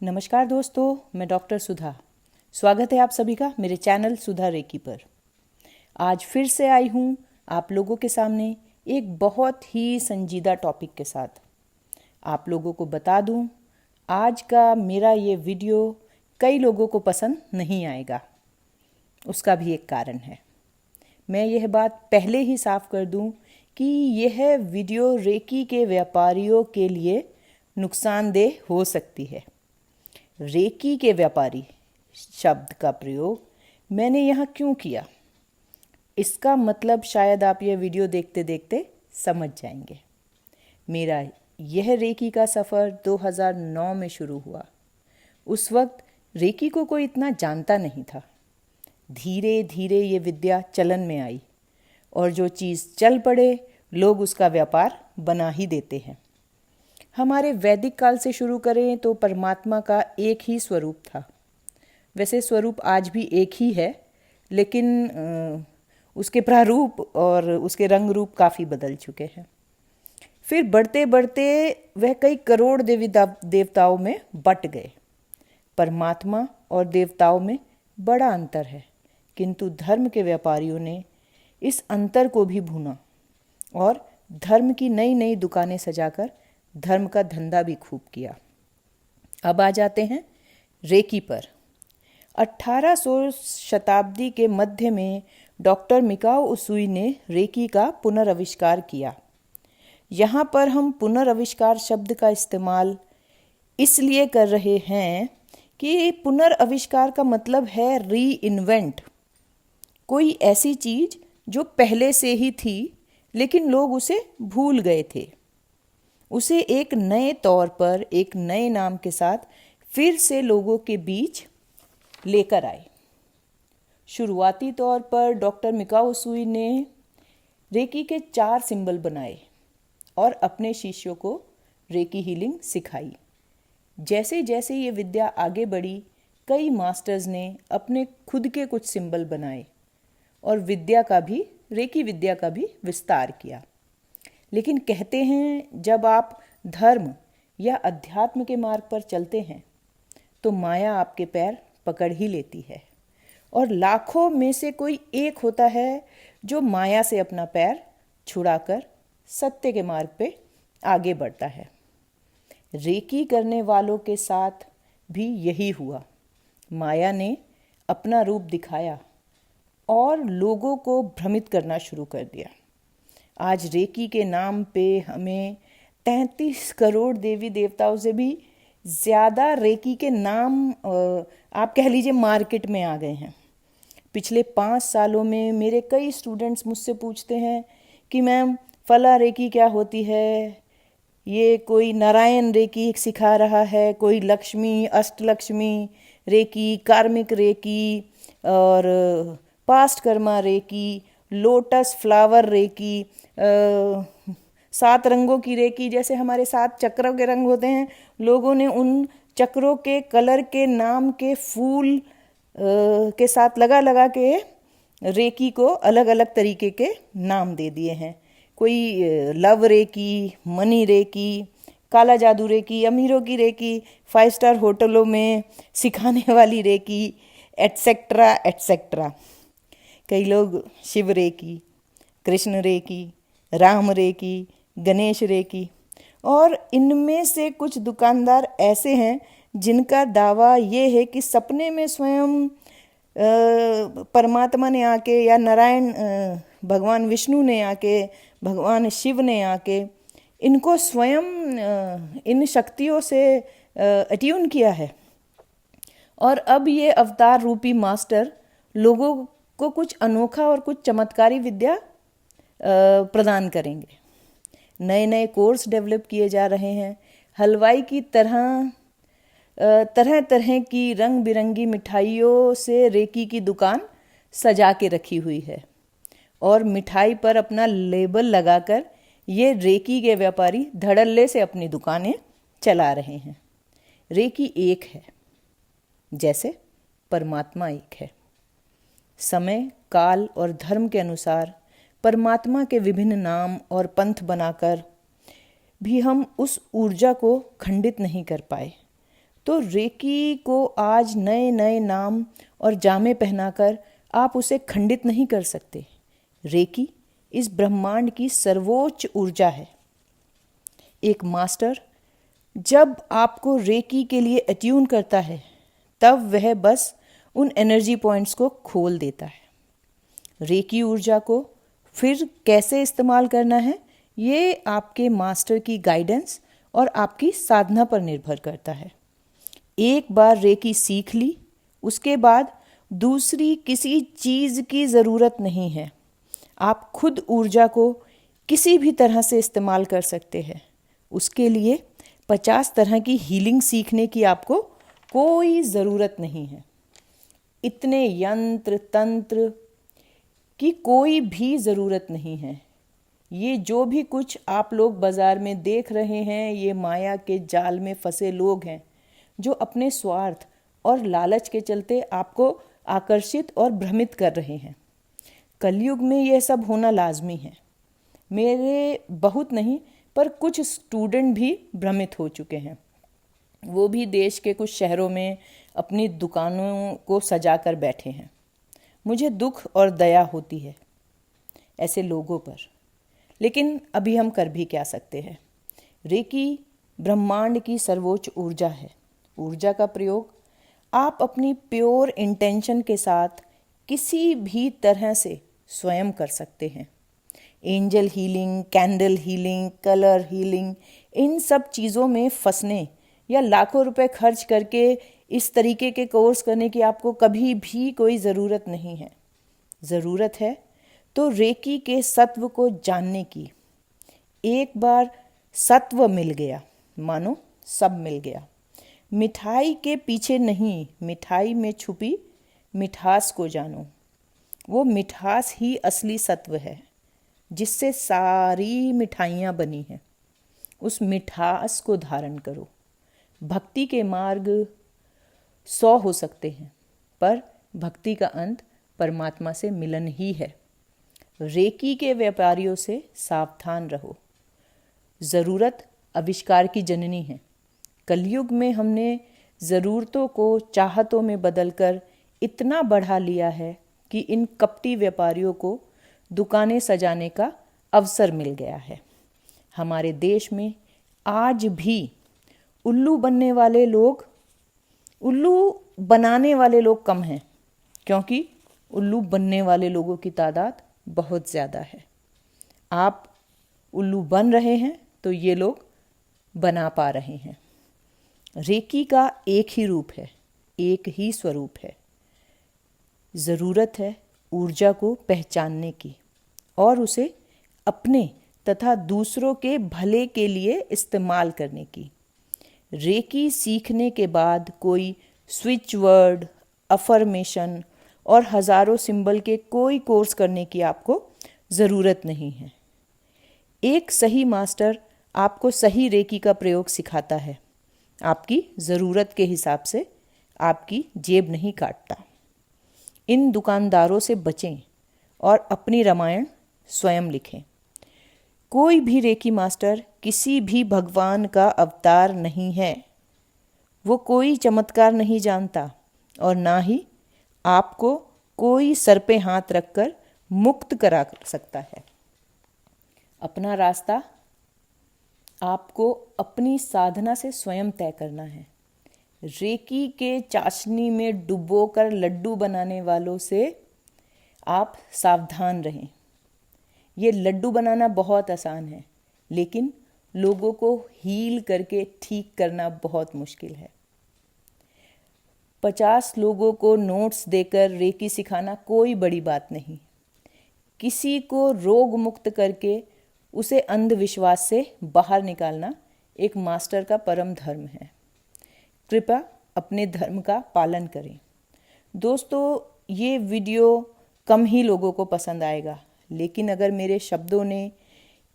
नमस्कार दोस्तों, मैं डॉक्टर सुधा। स्वागत है आप सभी का मेरे चैनल सुधा रेकी पर। आज फिर से आई हूँ आप लोगों के सामने एक बहुत ही संजीदा टॉपिक के साथ। आप लोगों को बता दूँ, आज का मेरा ये वीडियो कई लोगों को पसंद नहीं आएगा। उसका भी एक कारण है। मैं यह बात पहले ही साफ कर दूँ कि यह वीडियो रेकी के व्यापारियों के लिए नुकसानदेह हो सकती है। रेकी के व्यापारी शब्द का प्रयोग मैंने यहाँ क्यों किया, इसका मतलब शायद आप यह वीडियो देखते देखते समझ जाएंगे। मेरा यह रेकी का सफ़र 2009 में शुरू हुआ। उस वक्त रेकी को कोई इतना जानता नहीं था। धीरे धीरे ये विद्या चलन में आई और जो चीज़ चल पड़े लोग उसका व्यापार बना ही देते हैं। हमारे वैदिक काल से शुरू करें तो परमात्मा का एक ही स्वरूप था। वैसे स्वरूप आज भी एक ही है, लेकिन उसके प्रारूप और उसके रंग रूप काफ़ी बदल चुके हैं। फिर बढ़ते बढ़ते वह कई करोड़ देवी देवताओं में बट गए। परमात्मा और देवताओं में बड़ा अंतर है, किंतु धर्म के व्यापारियों ने इस अंतर को भी भूना और धर्म की नई नई दुकानें सजाकर धर्म का धंधा भी खूब किया। अब आ जाते हैं रेकी पर। 1800 शताब्दी के मध्य में डॉक्टर मिकाओ उसुई ने रेकी का पुनर्आविष्कार किया। यहाँ पर हम पुनर्आविष्कार शब्द का इस्तेमाल इसलिए कर रहे हैं कि पुनर्आविष्कार का मतलब है री इन्वेंट, कोई ऐसी चीज़ जो पहले से ही थी लेकिन लोग उसे भूल गए थे। उसे एक नए तौर पर एक नए नाम के साथ फिर से लोगों के बीच लेकर आए। शुरुआती तौर पर डॉक्टर मिकाओ उसुई ने रेकी के 4 सिंबल बनाए और अपने शिष्यों को रेकी हीलिंग सिखाई। जैसे जैसे ये विद्या आगे बढ़ी, कई मास्टर्स ने अपने खुद के कुछ सिंबल बनाए और रेकी विद्या का भी विस्तार किया। लेकिन कहते हैं जब आप धर्म या अध्यात्म के मार्ग पर चलते हैं तो माया आपके पैर पकड़ ही लेती है और लाखों में से कोई एक होता है जो माया से अपना पैर छुड़ाकर सत्य के मार्ग पे आगे बढ़ता है। रेकी करने वालों के साथ भी यही हुआ। माया ने अपना रूप दिखाया और लोगों को भ्रमित करना शुरू कर दिया। आज रेकी के नाम पे हमें 33 करोड़ देवी देवताओं से भी ज़्यादा रेकी के नाम आप कह लीजिए मार्केट में आ गए हैं। पिछले 5 सालों में मेरे कई स्टूडेंट्स मुझसे पूछते हैं कि मैम फला रेकी क्या होती है, ये कोई नारायण रेकी सिखा रहा है, कोई Lakshmi Ashtalakshmi reiki, karmic reiki और past karma reiki, lotus flower reiki, 7 रंगों की रेकी, जैसे हमारे 7 चक्रों के रंग होते हैं। लोगों ने उन चक्रों के कलर के नाम के फूल के साथ लगा लगा के रेकी को अलग अलग तरीके के नाम दे दिए हैं। कोई लव रेकी, मनी रेकी, काला जादू रेकी, अमीरों की रेकी, 5 स्टार होटलों में सिखाने वाली रेकी, एटसेट्रा एटसेट्रा। कई लोग Shiv reiki, Krishna reiki, Ram reiki, Ganesh reiki, और इनमें से कुछ दुकानदार ऐसे हैं जिनका दावा ये है कि सपने में स्वयं परमात्मा ने आके या नारायण भगवान विष्णु ने आके, भगवान शिव ने आके इनको स्वयं इन शक्तियों से अट्यून किया है और अब ये अवतार रूपी मास्टर लोगों को कुछ अनोखा और कुछ चमत्कारी विद्या प्रदान करेंगे। नए नए कोर्स डेवलप किए जा रहे हैं। हलवाई की तरह तरह तरह की रंग बिरंगी मिठाइयों से रेकी की दुकान सजा के रखी हुई है और मिठाई पर अपना लेबल लगाकर ये रेकी के व्यापारी धड़ल्ले से अपनी दुकानें चला रहे हैं। रेकी एक है, जैसे परमात्मा एक है। समय, काल और धर्म के अनुसार परमात्मा के विभिन्न नाम और पंथ बनाकर भी हम उस ऊर्जा को खंडित नहीं कर पाए। तो रेकी को आज नए नए नाम और जामे पहनाकर आप उसे खंडित नहीं कर सकते। रेकी इस ब्रह्मांड की सर्वोच्च ऊर्जा है। एक मास्टर जब आपको रेकी के लिए अट्यून करता है तब वह बस उन एनर्जी पॉइंट्स को खोल देता है। रेकी ऊर्जा को फिर कैसे इस्तेमाल करना है ये आपके मास्टर की गाइडेंस और आपकी साधना पर निर्भर करता है। एक बार रेकी सीख ली, उसके बाद दूसरी किसी चीज़ की ज़रूरत नहीं है। आप खुद ऊर्जा को किसी भी तरह से इस्तेमाल कर सकते हैं। उसके लिए 50 तरह की हीलिंग सीखने की आपको कोई ज़रूरत नहीं है। इतने यंत्र तंत्र की कोई भी ज़रूरत नहीं है। ये जो भी कुछ आप लोग बाज़ार में देख रहे हैं, ये माया के जाल में फंसे लोग हैं जो अपने स्वार्थ और लालच के चलते आपको आकर्षित और भ्रमित कर रहे हैं। कलयुग में यह सब होना लाजमी है। मेरे बहुत नहीं पर कुछ स्टूडेंट भी भ्रमित हो चुके हैं। वो भी देश के कुछ शहरों में अपनी दुकानों को सजा कर बैठे हैं। मुझे दुख और दया होती है ऐसे लोगों पर, लेकिन अभी हम कर भी क्या सकते हैं। रेकी ब्रह्मांड की सर्वोच्च ऊर्जा है। ऊर्जा का प्रयोग आप अपनी प्योर इंटेंशन के साथ किसी भी तरह से स्वयं कर सकते हैं। Angel healing, candle healing, colour healing, इन सब चीज़ों में फंसने या लाखों रुपए खर्च करके इस तरीके के कोर्स करने की आपको कभी भी कोई ज़रूरत नहीं है। ज़रूरत है तो रेकी के सत्व को जानने की। एक बार सत्व मिल गया, मानो सब मिल गया। मिठाई के पीछे नहीं, मिठाई में छुपी मिठास को जानो। वो मिठास ही असली सत्व है जिससे सारी मिठाइयाँ बनी हैं। उस मिठास को धारण करो। भक्ति के मार्ग 100 हो सकते हैं, पर भक्ति का अंत परमात्मा से मिलन ही है। रेकी के व्यापारियों से सावधान रहो। ज़रूरत आविष्कार की जननी है। कलयुग में हमने ज़रूरतों को चाहतों में बदलकर इतना बढ़ा लिया है कि इन कपटी व्यापारियों को दुकानें सजाने का अवसर मिल गया है। हमारे देश में आज भी उल्लू बनाने वाले लोग कम हैं, क्योंकि उल्लू बनने वाले लोगों की तादाद बहुत ज़्यादा है। आप उल्लू बन रहे हैं तो ये लोग बना पा रहे हैं। रेकी का एक ही रूप है, एक ही स्वरूप है। ज़रूरत है ऊर्जा को पहचानने की और उसे अपने तथा दूसरों के भले के लिए इस्तेमाल करने की। रेकी सीखने के बाद कोई स्विच वर्ड, अफर्मेशन और हज़ारों सिंबल के कोई कोर्स करने की आपको ज़रूरत नहीं है। एक सही मास्टर आपको सही रेकी का प्रयोग सिखाता है, आपकी ज़रूरत के हिसाब से, आपकी जेब नहीं काटता। इन दुकानदारों से बचें और अपनी रामायण स्वयं लिखें। कोई भी रेकी मास्टर किसी भी भगवान का अवतार नहीं है। वो कोई चमत्कार नहीं जानता और ना ही आपको कोई सर पे हाथ रखकर मुक्त करा सकता है। अपना रास्ता आपको अपनी साधना से स्वयं तय करना है। रेकी के चाशनी में डुबोकर लड्डू बनाने वालों से आप सावधान रहें। ये लड्डू बनाना बहुत आसान है, लेकिन लोगों को हील करके ठीक करना बहुत मुश्किल है। 50 लोगों को नोट्स देकर रेकी सिखाना कोई बड़ी बात नहीं। किसी को रोग मुक्त करके उसे अंधविश्वास से बाहर निकालना एक मास्टर का परम धर्म है। कृपया अपने धर्म का पालन करें। दोस्तों, ये वीडियो कम ही लोगों को पसंद आएगा, लेकिन अगर मेरे शब्दों ने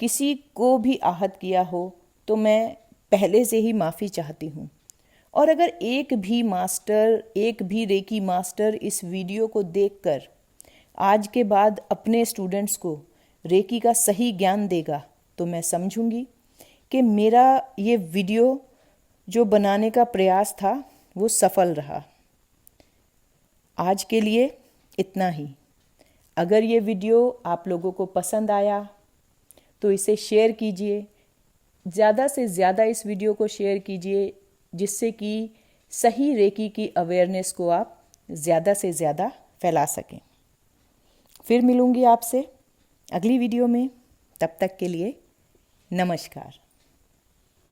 किसी को भी आहत किया हो तो मैं पहले से ही माफ़ी चाहती हूँ। और अगर एक भी रेकी मास्टर इस वीडियो को देखकर आज के बाद अपने स्टूडेंट्स को रेकी का सही ज्ञान देगा तो मैं समझूंगी कि मेरा ये वीडियो जो बनाने का प्रयास था वो सफल रहा। आज के लिए इतना ही। अगर ये वीडियो आप लोगों को पसंद आया तो इसे शेयर कीजिए, ज़्यादा से ज़्यादा इस वीडियो को शेयर कीजिए, जिससे कि सही रेकी की अवेयरनेस को आप ज़्यादा से ज़्यादा फैला सकें। फिर मिलूँगी आपसे अगली वीडियो में। तब तक के लिए नमस्कार।